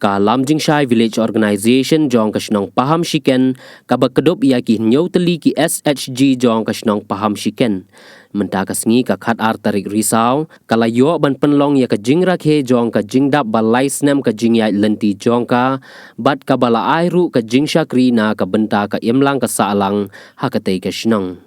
Ka Lam Jingshai Village Organization jong kasnong paham shiken ka bakedop ia ki nyau teli ki SHG jong kasnong paham shiken. Mentaka sengi ka khat ar tarik risau kala yo ban penlong ya ka jingra khe jong ka jingdap balai snem ka jingyai lenti jong ka bat ka bala airu ka jingshakri na ka benta ka imlang ka saalang hakatei kasnong.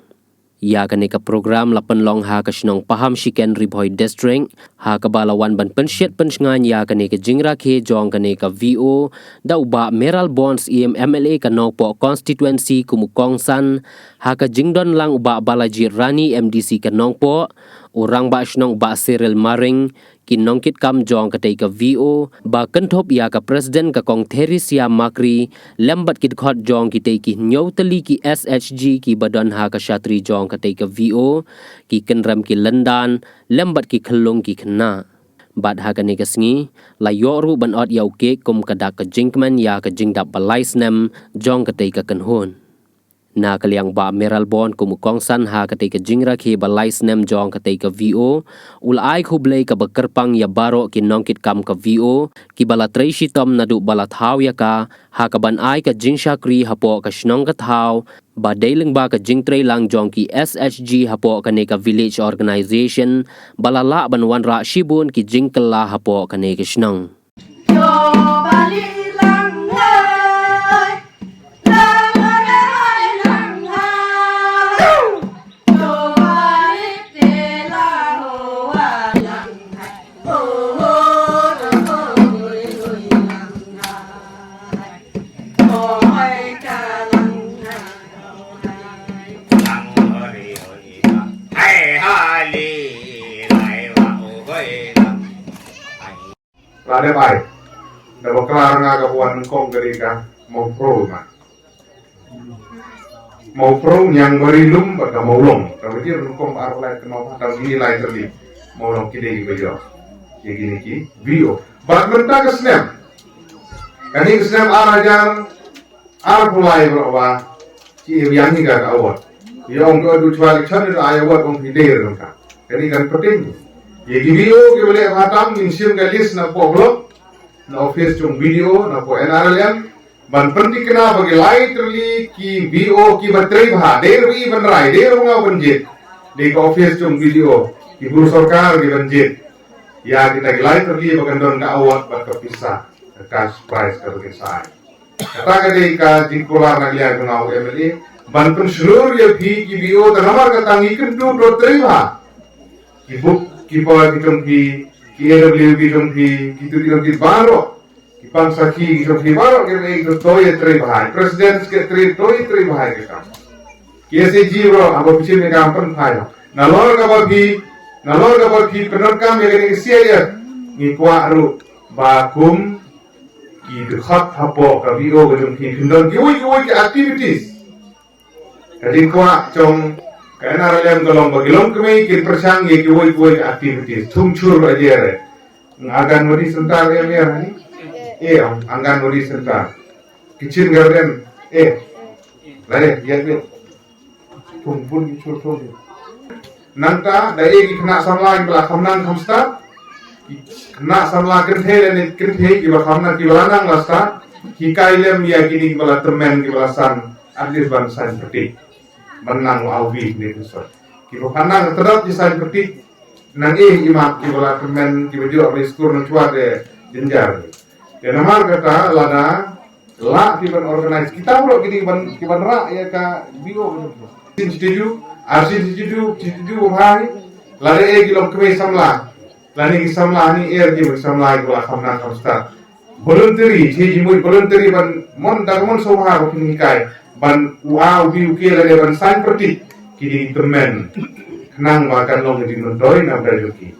Ya kani ka program la penlong ha kasnong paham shiken Riboy District ha ka balawan ban pensyet pensngan ya kani ka jingra khe jong kani ka VO da uba Meral Bonds MLA ka po constituency kumukong san ha ka jingdon lang uba Balaji Rani MDC ka po orang ba snong ba Cyril Maring kinongkit kam jong ka ka VO ba kentop ya ka president ka kong Theresia Makri lembat kit khot jong ki nyau teli ki SHG ki badon ha ka shatri jong ka VO ki kenram ki lendan lembat ki khelung ki khna bad ha ka ne ka sngi la yoru ban ot yau ke kum ka dak ka jingman ya ka jingdap balai snem jong ka ka kenhon na kaliang ba Meral Bon kumukong san ha ketika jingra ki balai snem jong ketika VO ulai khublei ka bekerpang ya baro ki nongkit kam ka VO ki bala Tracy Tom nadu bala thau ya ka ha ka ban ai ka jingshakri hapo ka snong ka thau ba dailing ba ka jingtrei lang jong ki SHG hapo ka ne ka village organization bala la ban wan ra shibun ki jingkela hapo ka ne ka snong Lade baik, dapat kelar ngaga buat kong ketika mau pro mah, mau pro yang berilum pada mau long, tapi dia kong arulai kenal hadang ini lain terli, mau long kide bejo, kayak gini ki, bio, bak benda kesnem, kan ini kesnem arajang, arulai berapa, ki yang ini gak awat, yang kau tu cuci channel ayawat kong kide rongka, ini kan penting. Ye video ke boleh hatam insium ke list na po blog na office chung video na po NRLM ban penting kena bagi lai terli ki video ki baterai bha der bi ban rai der nga banjit di office chung video ki guru sarkar ki banjit ya kita lai terli bagan don ka awat bat ka pisah ka price ka bagi sai kata ka dei ka jingkola na liya ngau MLA ban pen seluruh ye ki video ta namar ka tangi ken tu do terli bha ki book Kipa kitong ki KW kitong ki kitong ki baro kipang saki kitong ki baro kaya ito toy tre bahay president ke tre toy tre bahay kita kiasi jiwa abo pisin ni kampan tayo nalor ka ba ki penor kam ya kini siya ni kwa ru bakum ki dekhat hapo ka video kitong ki kindon ki uy activities kading kwa chong karena ralem kolom bagilom kami kin persang ye kiwoi activities thumchur ajere ngagan wadi sentar ya mer ni anggan wadi sentar kitchen garden lare ya be pun chur nangka dai ki kena samla ki bala khamnan khamsta kena samla kenthe ki bala khamna ki bala nang lasta ki kailem ya kini ki bala temen ki bala san atlis ban san petik menang awi ni besar. Kita pandang terhadap desain petik nang imak kita kemen kita juga riskur ncuat de jenjar. Dan nomor kata lada la kita organize kita bro kita rak ya ka bio institute institute hari lada kilom keme samla lani samla ni ki samla gula khamna khamsta voluntary jimui voluntary ban mon dagmon soha ko kai ban ubi uke lagi ban sign perti kini temen kenang makan long di nondoi na berjoki